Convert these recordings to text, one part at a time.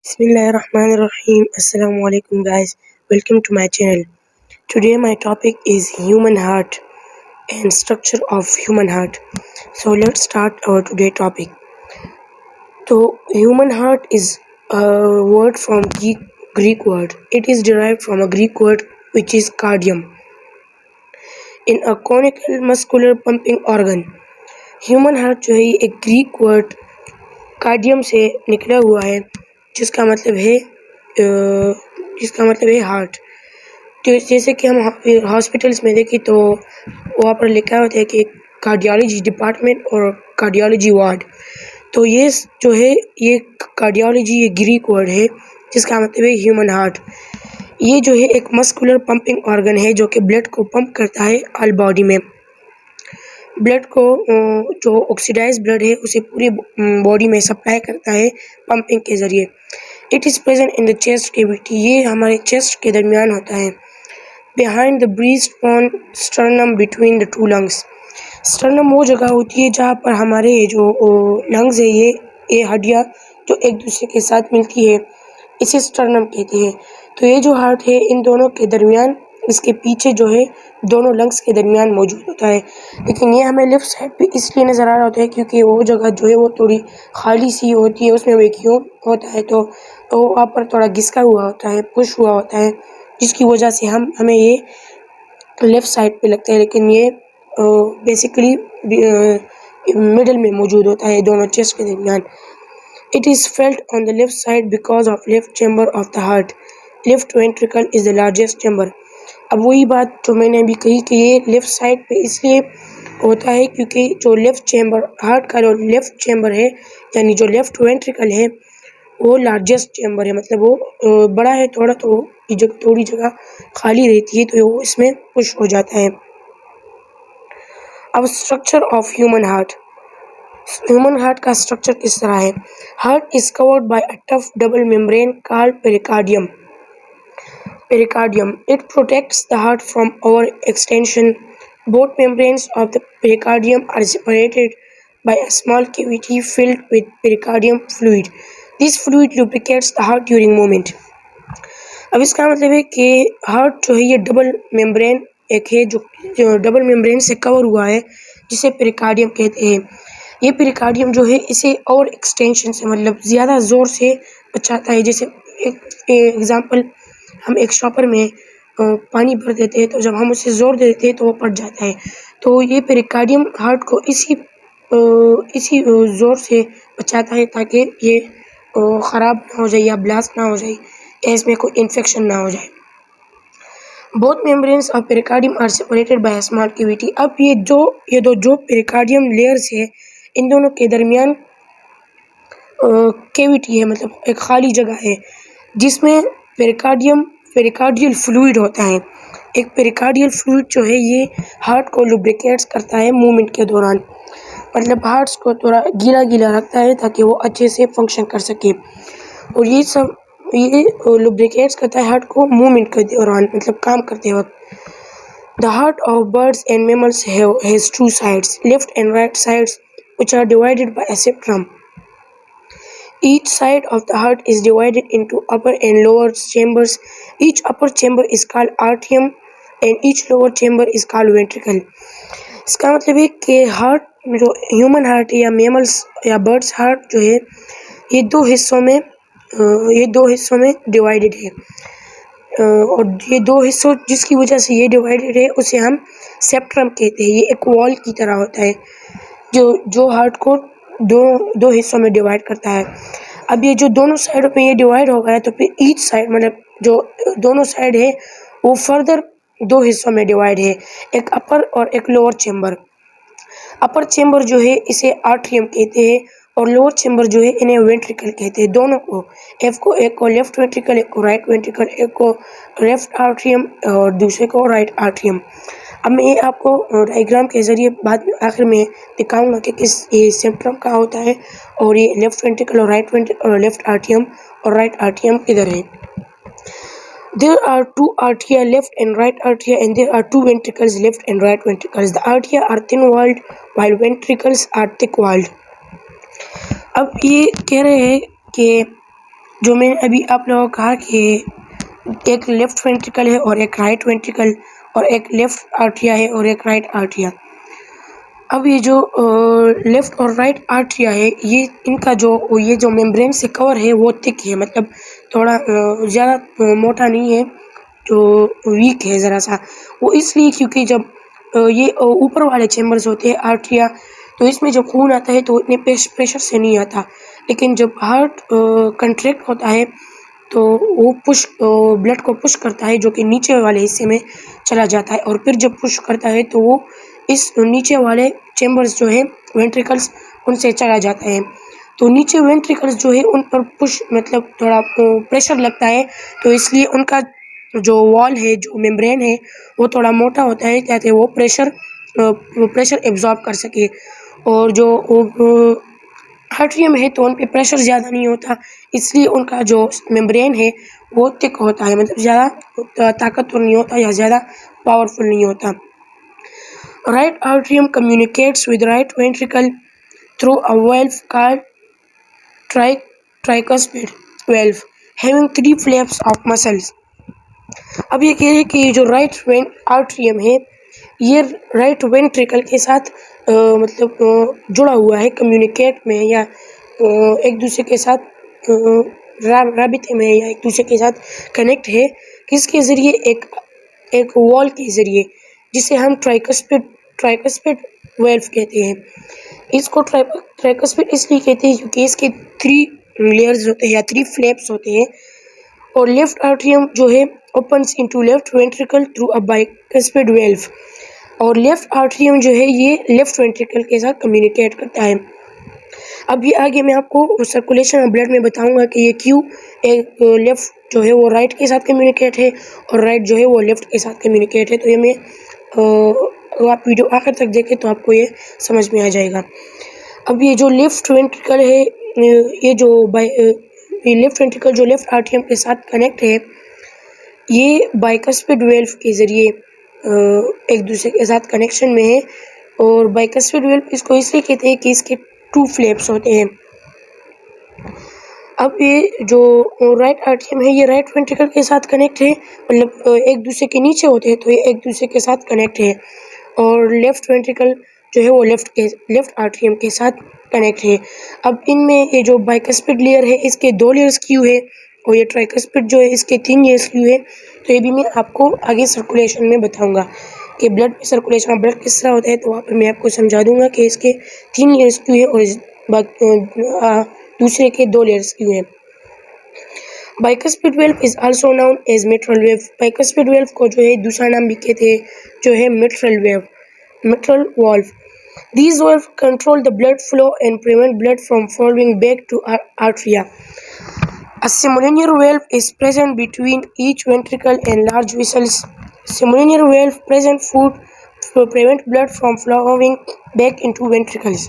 Bismillahirrahmanirrahim. Assalamu alaikum guys. Welcome to my channel. Today my topic is human heart and structure of human heart. So let's start our today topic. So human heart is a word from Greek word. It is derived from a Greek word which is cardium. In a conical muscular pumping organ. Human heart जो है ये एक Greek word cardium से निकला हुआ है जिसका मतलब है हार्ट। तो जैसे कि हम हॉस्पिटल्स में देखें तो वहाँ पर लिखा होता है कि कार्डियोलॉजी डिपार्टमेंट और कार्डियोलॉजी वार्ड। तो ये जो है ये कार्डियोलॉजी ये ग्रीक वर्ड है जिसका मतलब है ह्यूमन हार्ट। ये जो है एक मस्कुलर पंपिंग ऑर्गन है जो कि ब्लड को पंप करता है ऑल बॉडी में। ब्लड को जो ऑक्सीडाइज ब्लड है उसे पूरी बॉडी में सप्लाई करता है पंपिंग के ज़रिए। It is present in the chest cavity. ये हमारे चेस्ट के दरमियान होता है। Behind the breast on sternum between the two lungs. Sternum वो जगह होती है जहाँ पर हमारे जो लंग्स है ये हड्डियाँ जो एक दूसरे के साथ मिलती है इसे स्टर्नम कहते हैं। तो ये जो हार्ट है इन दोनों के दरमियान इसके पीछे जो है दोनों लंग्स के दरमियान मौजूद होता है। लेकिन ये हमें लेफ़्ट साइड पे इसलिए नज़र आ रहा होता है क्योंकि वो जगह जो है वो थोड़ी खाली सी होती है, उसमें वैक्यूम होता है तो वहाँ पर थोड़ा घिसका हुआ होता है, पुश हुआ होता है, जिसकी वजह से हमें ये लेफ़्ट साइड पे लगता है। लेकिन ये बेसिकली मिडल में मौजूद होता है दोनों चेस्ट के दरमियान। It is felt on the left side because of left chamber of the heart. Left ventricle is the largest chamber. अब वही बात जो मैंने अभी कही कि ये लेफ़्ट साइड पे इसलिए होता है क्योंकि जो लेफ़्ट चैम्बर हार्ट का जो लेफ़्ट चैम्बर है यानी जो लेफ़्ट वेंट्रिकल है वो लार्जेस्ट चैम्बर है, मतलब वो बड़ा है थोड़ा, तो ये थोड़ी जगह खाली रहती है तो वो इसमें पुश हो जाता है। अब structure of human heart. Human heart का स्ट्रक्चर किस तरह है? Heart is covered by a tough double membrane called pericardium. Pericardium. It protects the heart from overextension. Both membranes of the pericardium are separated by a small cavity filled with pericardium fluid. This fluid lubricates the heart during movement. अब इसका मतलब है कि heart जो है ये double membrane एक है जो डबल मेम्ब्रेन से कवर हुआ है जिसे पेरिकार्डियम कहते हैं। ये पेरिकार्डियम जो है इसे और एक्सटेंशन से मतलब ज़्यादा ज़ोर से बचाता है। जैसे एक एग्ज़ाम्पल, हम एक शॉपर में पानी भर देते हैं तो जब हम उसे ज़ोर देते हैं तो वो फट जाता है। तो ये पेरिकार्डियम हार्ट को इसी ज़ोर से बचाता है ताकि ये ख़राब ना हो जाए या ब्लास्ट ना हो जाए या इसमें कोई इन्फेक्शन ना हो जाए। Both membranes of pericardium are separated by a small cavity. अब ये दो जो पेरिकार्डियम लेयर्स है इन दोनों के दरमियान कैविटी है, मतलब एक खाली जगह है जिसमें पेरिकार्डियल फ्लूइड होता है। एक पेरिकार्डियल फ्लूइड जो है ये हार्ट को लुब्रिकेट्स करता है मूवमेंट के दौरान, मतलब हार्ट्स को थोड़ा गीला रखता है ताकि वो अच्छे से फंक्शन कर सके। और ये लुब्रिकेट्स करता है हार्ट को मूवमेंट के दौरान, मतलब काम करते वक्त। The heart of birds and mammals has two sides, left and right sides, which are divided by a septum. Each side of the heart is divided into upper and lower chambers. Each upper chamber is called atrium and each lower chamber is called ventricle. इसका मतलब है कि heart जो human heart या mammals या birds heart जो है ये दो हिस्सों में डिवाइडेड है। और ये दो हिस्सों जिसकी वजह से ये डिवाइडेड है उसे हम सेप्ट्रम कहते हैं। ये एक वॉल की तरह होता है जो हार्ट को दो हिस्सों में डिवाइड करता है। अब ये जो दोनों साइडों पे ये डिवाइड हो गया है तो फिर ईच साइड मतलब जो दोनों साइड है वो फर्दर दो हिस्सों में डिवाइड है, एक अपर और एक लोअर चेम्बर। अपर चेम्बर जो है इसे आर्ट्रियम कहते हैं और लोअर चेम्बर जो है इन्हें वेंट्रिकल कहते हैं। दोनों को एक को लेफ्ट वेंट्रिकल, एक को राइट वेंट्रिकल, एक को लेफ्ट आर्ट्रियम और दूसरे को राइट आर्ट्रियम। अब मैं ये आपको डायग्राम के ज़रिए बाद में आखिर में दिखाऊंगा कि ये सेप्ट्रम का होता है और ये लेफ्ट वेंट्रिकल और राइट वेंट्रिकल और लेफ्ट आर्ट्रियम और राइट आर्ट्रियम किधर है। There are two arteria, left and right arteria, and there are two ventricles, left and right ventricles. The arteria are thin-walled, while ventricles are thick-walled. अब ये कह रहे हैं कि जो मैंने अभी आप लोगों को कहा कि एक लेफ्ट वेंट्रिकल है और एक राइट वेंट्रिकल, और एक लेफ्ट आर्टरिया है और एक राइट आर्टरिया। अब ये जो लेफ्ट और राइट आर्टरिया है, ये जो मेम्ब्रेन से कवर है वो थिक है, मतलब थोड़ा ज़्यादा मोटा नहीं है, जो वीक है ज़रा सा। वो इसलिए क्योंकि जब ये ऊपर वाले चैम्बर्स होते हैं आर्टरिया, तो इसमें जब खून आता है तो इतने प्रेशर से नहीं आता, लेकिन जब हार्ट कंट्रैक्ट होता है तो वो ब्लड को पुश करता है, जो कि नीचे वाले हिस्से में चला जाता है, और फिर जब पुश करता है तो वो इस नीचे वाले चैम्बर्स जो है वेंट्रिकल्स, उनसे चला जाता है। तो नीचे वेंट्रिकल्स जो है उन पर मतलब थोड़ा प्रेशर लगता है, तो इसलिए उनका जो वॉल है, जो मेम्ब्रेन है, वो थोड़ा मोटा होता है ताकि वो प्रेशर एब्जॉर्ब कर सके। और जो आर्टरियम है तो उन पे प्रेशर ज़्यादा नहीं होता, इसलिए उनका जो मेम्ब्रेन है वो थिक होता है, मतलब ज़्यादा ताकतवर नहीं होता या ज़्यादा पावरफुल नहीं होता। Right atrium communicates with right ventricle through a valve called tricuspid valve having 3 flaps of muscles. अब ये कह रहे हैं कि जो राइट आर्टरियम है, ये राइट वेंट्रिकल के साथ जुड़ा हुआ है, कम्युनिकेट में या एक दूसरे के साथ राबिते में या एक दूसरे के साथ कनेक्ट है। किसके ज़रिए? एक वॉल के ज़रिए, जिसे हम ट्राइकस्पिड वेल्व कहते हैं। इसको ट्राइकस्पिड इसलिए कहते हैं क्योंकि इसके 3 लेयर्स होते हैं या 3 फ्लैप्स होते हैं। और लेफ्ट आर्टरियम जो है opens into left ventricle through a bicuspid valve, और लेफ्ट आर्टरियम जो है ये लेफ्ट वेंट्रिकल के साथ कम्युनिकेट करता है। अब ये आगे मैं आपको सर्कुलेशन ऑफ ब्लड में बताऊंगा कि ये क्यों एक लेफ्ट जो है वो राइट के साथ कम्युनिकेट है और राइट जो है वो लेफ्ट के साथ कम्युनिकेट है। तो ये मैं आप वीडियो आखिर तक देखें तो आपको ये समझ में आ जाएगा। अब ये जो लेफ्ट वेंट्रिकल है, ये लेफ्ट वेंट्रिकल जो लेफ्ट आर्टरियम के साथ कनेक्ट है, ये बाइकस्पिड वेल्व के ज़रिए एक दूसरे के साथ कनेक्शन में है। और बाइकस्पिड वेल्व इसको इसलिए कहते हैं कि इसके 2 फ्लैप्स होते हैं। अब ये जो राइट आर्टरियम है, ये राइट वेंट्रिकल के साथ कनेक्ट है, मतलब एक दूसरे के नीचे होते हैं, तो ये एक दूसरे के साथ कनेक्ट है। और लेफ्ट वेंट्रिकल जो है वो लेफ्ट आर्टरियम के साथ कनेक्ट है। अब इनमें ये जो बाइकस्पिड लेयर है, इसके 2 लेयर्स क्यों है, और ये ट्राइकस्पिड जो है इसके 3 लेयर्स क्यों है, तो ये भी मैं आपको आगे सर्कुलेशन में बताऊंगा कि ब्लड में सर्कुलेशन ऑफ ब्लड किस तरह होता है। तो वहाँ पर मैं आपको समझा दूंगा कि इसके 3 लेयर्स क्यों है और दूसरे के 2 लेयर्स क्यों है। Bicuspid valve is also known as mitral valve. Bicuspid valve को जो है दूसरा नाम भी कहते हैं, जो है mitral valve. These valves control the blood flow and prevent blood from flowing back to arteria. A semilinear valve is present between each ventricle and large vessels. Semilinear valve present to prevent blood from flowing back into ventricles.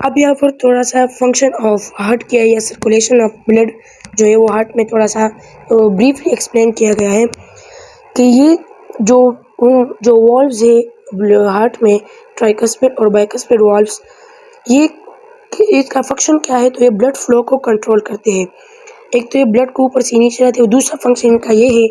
अब यहाँ पर थोड़ा सा function of heart किया या circulation of blood जो है वो हार्ट में थोड़ा सा ब्रीफली एक्सप्लेन किया गया है कि ये जो वॉल्व्स है हार्ट में, ट्राइकस्पिड और बाइकस्पिड वॉल्व्स, ये इसका फंक्शन क्या है? तो ये ब्लड फ्लो को कंट्रोल करते हैं। एक तो ये ब्लड को ऊपर से नीचे लाते हैं, और दूसरा फंक्शन इनका ये है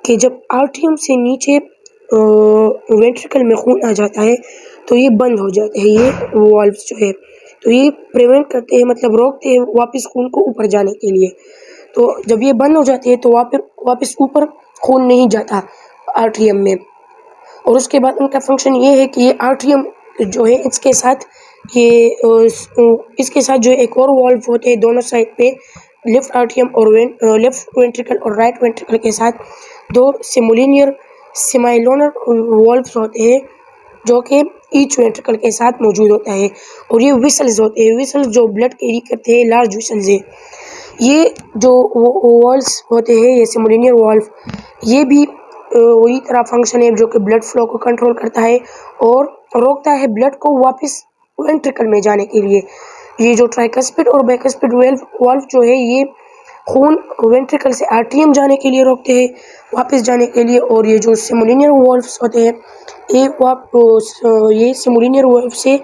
कि जब आर्टरियम से नीचे वेंट्रिकल में खून आ जाता है तो ये बंद हो जाते हैं, ये वॉल्व्स जो है। तो ये प्रिवेंट करते हैं, मतलब रोकते हैं वापस खून को ऊपर जाने के लिए। तो जब ये बंद हो जाती है तो वापस ऊपर खून नहीं जाता आर्टरियम में। और उसके बाद उनका फंक्शन ये है कि ये आर्टरियम जो है इसके साथ जो एक और वॉल्व होते हैं दोनों साइड पे, लेफ्ट आर्टरियम और लेफ्ट वेंट्रिकल और राइट वेंट्रिकल के साथ 2 सेमाइलोनर वॉल्व्स होते हैं, जो कि ईच वेंट्रिकल के साथ मौजूद होता है। और ये विसल्स होते हैं, विसल्स जो ब्लड कैरी करते हैं, लार्ज विसल्स है। ये जो वॉल्व्स होते हैं, ये सेमोलिनियर वॉल्व, ये भी वही तरह फंक्शन है जो कि ब्लड फ्लो को कंट्रोल करता है और रोकता है ब्लड को वापस वेंट्रिकल में जाने के लिए। ये जो ट्राइकस्पिड और बाइकस्पिड वॉल्व जो है, ये खून वेंट्रिकल से आर्टरियम जाने के लिए रोकते हैं, वापस जाने के लिए। और ये जो सेमोलिनियर वॉल्व्स होते हैं, ये सेमोलिनियर वॉल्व से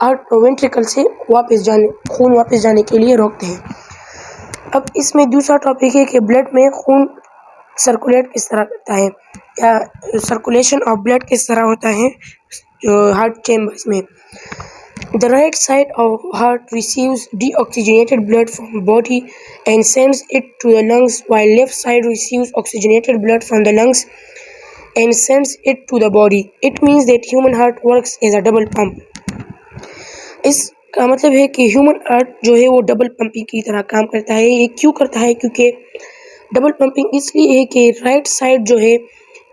वेंट्रिकल से खून वापस जाने के लिए रोकते हैं। अब इसमें दूसरा टॉपिक है कि ब्लड में खून सर्कुलेट किस तरह करता है या सर्कुलेशन ऑफ ब्लड किस तरह होता है हार्ट चेम्बर्स में। The right side of heart receives deoxygenated blood from body and sends it to the lungs, while left side receives oxygenated blood from the lungs and sends it to the body. It means that human heart works as a double pump. इसका मतलब है कि human heart जो है वो double pumping की तरह काम करता है। ये क्यों करता है? क्योंकि डबल पंपिंग इसलिए है कि राइट साइड जो है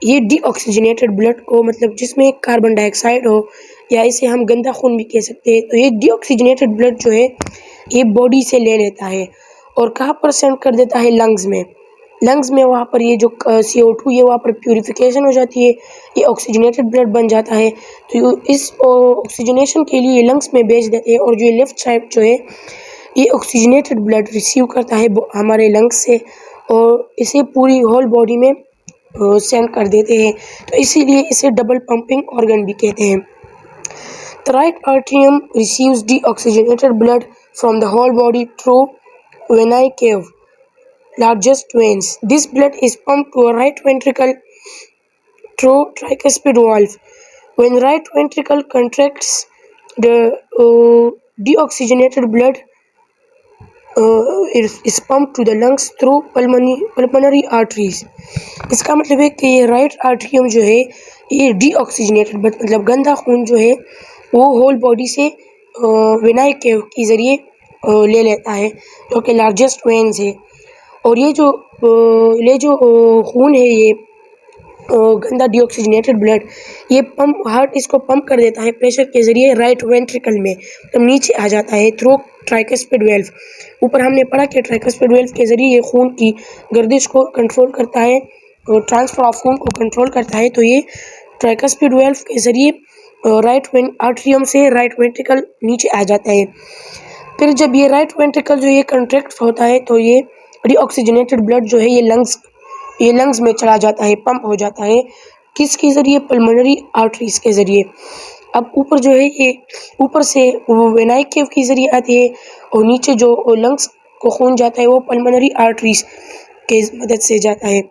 ये डीऑक्सीजनेटेड ब्लड को, मतलब जिसमें कार्बन डाइऑक्साइड हो या इसे हम गंदा खून भी कह सकते हैं, तो ये डीऑक्सीजनेटेड ब्लड जो है ये बॉडी से ले लेता है और कहाँ पर सेंड कर देता है? लंग्स में। लंग्स में वहाँ पर ये जो CO2 ये वहाँ पर प्यूरिफिकेशन हो जाती है, ये ऑक्सीजनेटेड ब्लड बन जाता है। तो इस ऑक्सीजनेशन के लिए लंग्स में भेज देते हैं और जो लेफ़्ट साइड जो है ये ऑक्सीजनेटेड ब्लड रिसीव करता है हमारे लंग्स से और इसे पूरी होल बॉडी में सेंड कर देते हैं। तो इसीलिए इसे डबल पंपिंग ऑर्गन भी कहते हैं। The right atrium receives deoxygenated blood from the whole body through venae cava, largest veins. This blood is pumped to a right ventricle through tricuspid valve. When right ventricle contracts, the deoxygenated blood is pumped to the lungs through pulmonary arteries. इसका मतलब है कि ये right atrium जो है ये deoxygenated मतलब गंदा खून जो है वो होल बॉडी से वेनाई के ज़रिए ले लेता है, जो कि लार्जेस्ट वेन्स है। और ये जो खून है ये गंदा डीऑक्सीजनेटेड ब्लड ये पंप हार्ट इसको पंप कर देता है प्रेशर के ज़रिए राइट वेंट्रिकल में, तो नीचे आ जाता है थ्रू ट्राइकस्पिड वेल्व। ऊपर हमने पढ़ा कि ट्राइकस्पिड वेल्व के ज़रिए ये खून की गर्दिश को कंट्रोल करता है और ट्रांसफर ऑफ खून को कंट्रोल करता है। तो ये ट्राइकस्पिड वेल्व के ज़रिए राइट आर्ट्रियम से राइट वेंट्रिकल नीचे आ जाता है। फिर जब ये राइट वेंट्रिकल जो ये कंट्रैक्ट होता है तो ये डीऑक्सीजनेटेड ब्लड जो है ये लंग्स में चला जाता है, पंप हो जाता है। किसके ज़रिए? पल्मोनरी आर्टरीज के ज़रिए। अब ऊपर जो है ये ऊपर से वो वेनाई केव के ज़रिए आती है और नीचे जो लंग्स को खून जाता है वो पल्मोनरी आर्टरीज के मदद से जाता है।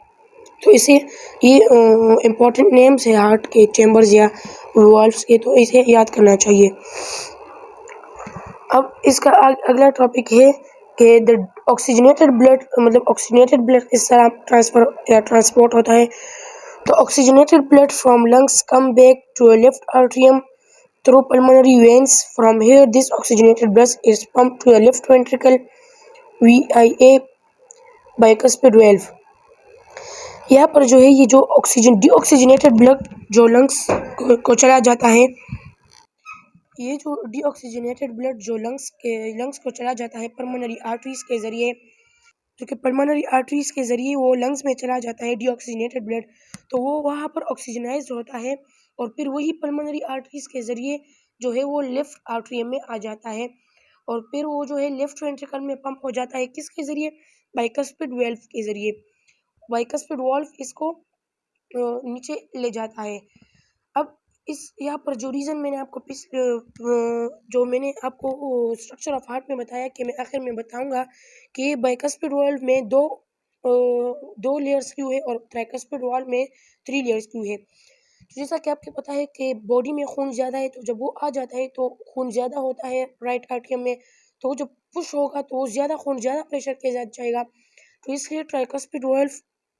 तो इसे ये इम्पॉर्टेंट नेम्स है हार्ट के चैम्बर्स या वाल्व्स के, तो इसे याद करना चाहिए। अब इसका अगला टॉपिक है कि द ऑक्सीजनेटेड ब्लड मतलब ऑक्सीजनेटेड ब्लड किस तरह ट्रांसफ़र या ट्रांसपोर्ट होता है। तो oxygenated blood from lungs come back to a left atrium through pulmonary veins. From here, this oxygenated blood is pumped to the left ventricle via bicuspid valve. यहाँ पर जो है ये जो डीऑक्सीजनेटेड ब्लड जो लंग्स को चला जाता है, ये जो डीऑक्सीजनेटेड ब्लड जो लंग्स को चला जाता है पल्मोनरी आर्टरीज के ज़रिए, जो कि पल्मोनरी आर्टरीज के ज़रिए वो लंग्स में चला जाता है डीऑक्सीजनेटेड ब्लड, तो वो वहाँ पर ऑक्सीजनाइज होता है और फिर वही पल्मोनरी आर्टरीज के ज़रिए जो है वो लेफ़्ट आर्ट्रियम में आ जाता है और फिर वो जो है लेफ़्ट वेंट्रिकल में पंप हो जाता है। किसके ज़रिए? बाइकस्पिड वेल्व के ज़रिए। बाइकस्पिड वाल्व इसको नीचे ले जाता है। अब इस यहाँ पर जो रीज़न मैंने आपको जो मैंने आपको स्ट्रक्चर ऑफ हार्ट में बताया कि मैं आखिर में बताऊंगा कि बाइकस्पिड वाल्व में दो लेयर्स क्यों है और ट्राइकस्पिड वाल्व में 3 लेयर्स क्यों है। तो जैसा कि आपको पता है कि बॉडी में खून ज़्यादा है, तो जब वो आ जाता है तो खून ज़्यादा होता है राइट आर्ट्रियम में, तो जब पुश होगा तो ज़्यादा खून ज़्यादा प्रेशर के साथ जाएगा। तो इसलिए ट्राइकस्पिड वाल्व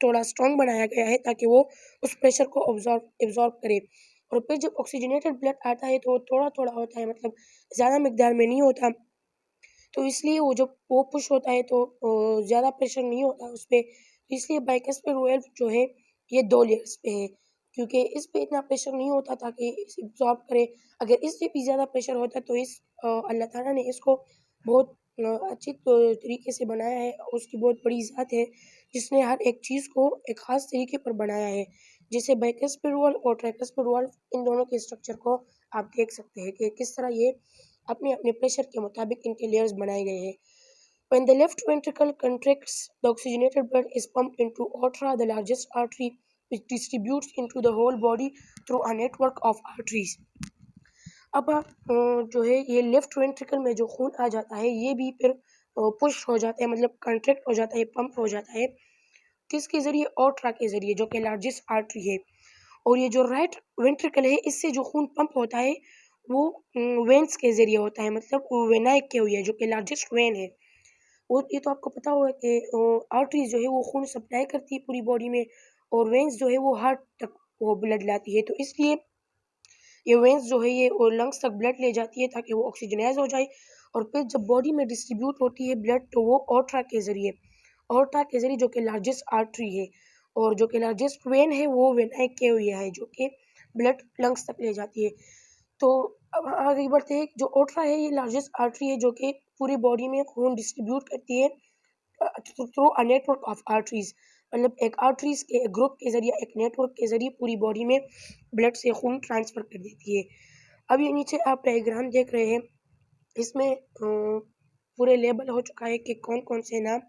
थोड़ा स्ट्रॉन्ग बनाया गया है ताकि वो उस प्रेशर को एब्जॉर्ब करे। और फिर जब ऑक्सीजनेटेड ब्लड आता है तो थोड़ा थोड़ा होता है, मतलब ज़्यादा मिकदार में नहीं होता, तो इसलिए वो जब वो पुश होता है तो ज़्यादा प्रेशर नहीं होता उस पर। इसलिए बाइकस्पिड वाल्व जो है ये 2 लेयर्स पे है, क्योंकि इस पे इतना प्रेशर नहीं होता ताकि इसे एब्जॉर्ब करे। अगर इस पे भी ज़्यादा प्रेशर होता तो अल्लाह ताला ने इसको बहुत अच्छी तरीके से बनाया है। उसकी बहुत बड़ी ज़ात है जिसने हर एक चीज़ को एक ख़ास तरीके पर बनाया है। जैसे बाइकस्पिड वाल्व और ट्राइकस्पिड वाल्व इन दोनों के स्ट्रक्चर को आप देख सकते हैं कि किस तरह ये अपने अपने प्रेशर के मुताबिक इनके लेयर्स बनाए गए हैं। When the left ventricle contracts, the oxygenated blood is pumped into aorta, the largest artery, which distributes into the whole body through a network of arteries. अब जो है ये लेफ्ट वेंट्रिकल में जो खून आ जाता है ये भी फिर पुश हो जाता है, मतलब कंट्रैक्ट हो जाता है, पंप हो जाता है किसके ज़रिए, ऑर्ट्रा के ज़रिए, जो कि लार्जेस्ट आर्टरी है। और ये जो राइट वेंट्रिकल है, इससे जो खून पंप होता है वो वेन्स के ज़रिए होता है, मतलब वेनाए के हुई है, जो कि लार्जेस्ट वेन है। और ये तो आपको पता होगा कि आर्टरीज जो है वो खून सप्लाई करती है पूरी बॉडी में, और वेन्स जो है वो हार्ट तक वो ब्लड लाती है। तो इसलिए ये वेन्स जो है ये और लंग्स तक ब्लड ले जाती है ताकि वो ऑक्सीजनाइज हो जाए, और फिर जब बॉडी में डिस्ट्रीब्यूट होती है ब्लड तो वो ऑर्टा के ज़रिए जो कि लार्जेस्ट आर्टरी है, और जो कि लार्जेस्ट वेन है वो वेनाए केविया है, जो कि ब्लड लंग्स तक ले जाती है। तो अब आगे बढ़ते हैं, जो ओट्रा है ये लार्जेस्ट आर्टरी है जो कि पूरी बॉडी में खून डिस्ट्रीब्यूट करती है through a network of arteries, मतलब एक आर्टरीज के एक ग्रुप के ज़रिए, एक नेटवर्क के ज़रिए पूरी बॉडी में ब्लड से खून ट्रांसफ़र कर देती है। अब ये नीचे आप डायग्राम देख रहे हैं, इसमें पूरे लेबल हो चुका है कि कौन-कौन से नाम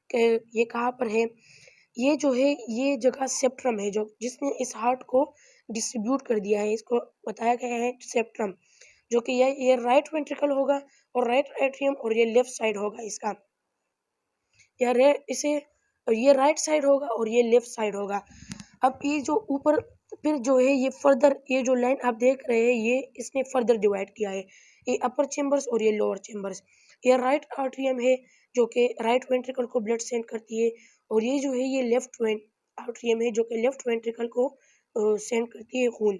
के ये कहाँ पर है। ये जो है ये जगह सेप्ट्रम है, जो जिसने इस हार्ट को डिस्ट्रीब्यूट कर दिया है, इसको बताया गया है सेप्ट्रम, जो कि ये राइट वेंट्रिकल होगा और राइट एट्रियम, और ये लेफ्ट साइड होगा इसका, या रे इसे ये राइट साइड होगा और ये लेफ्ट साइड होगा। अब ये जो ऊपर फिर जो है ये फर्दर, ये जो लाइन आप देख रहे हैं ये इसने फर्दर डिवाइड किया है, ये अपर चेम्बर्स और ये लोअर चेम्बर्स। ये राइट आर्टरियम है जो कि राइट वेंट्रिकल को ब्लड सेंड करती है, और ये जो है ये लेफ्ट आर्टरियम है जो कि लेफ्ट वेंट्रिकल को सेंड करती है खून।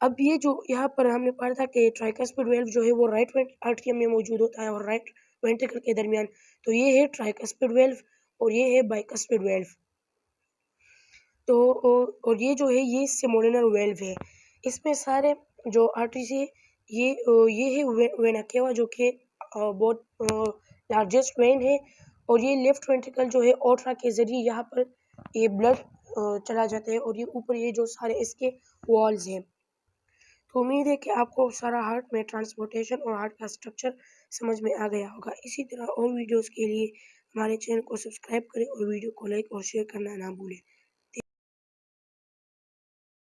अब ये जो यहाँ पर हमने पढ़ा था कि ट्राइकस्पिड वेल्व जो है वो राइट आर्टरियम में मौजूद होता है और राइट वेंट्रिकल के दरमियान, तो ये है ट्राइकस्पिड वेल्व और ये है बाइकस्पिड वेल्व। तो और ये जो है ये सिमोलिनर वेल्व है। इसमें सारे जो आर्टरीज है ये है वेना केवा, जो कि बहुत लार्जेस्ट वेन है, और ये लेफ्ट वेंट्रिकल जो है ओट्रा के ज़रिए यहाँ पर ये ब्लड चला जाता है, और ये ऊपर ये जो सारे इसके वॉल्स हैं। तो उम्मीद है कि आपको सारा हार्ट में ट्रांसपोर्टेशन और हार्ट का स्ट्रक्चर समझ में आ गया होगा। इसी तरह और वीडियोज़ के लिए हमारे चैनल को सब्सक्राइब करें और वीडियो को लाइक और शेयर करना ना भूलें।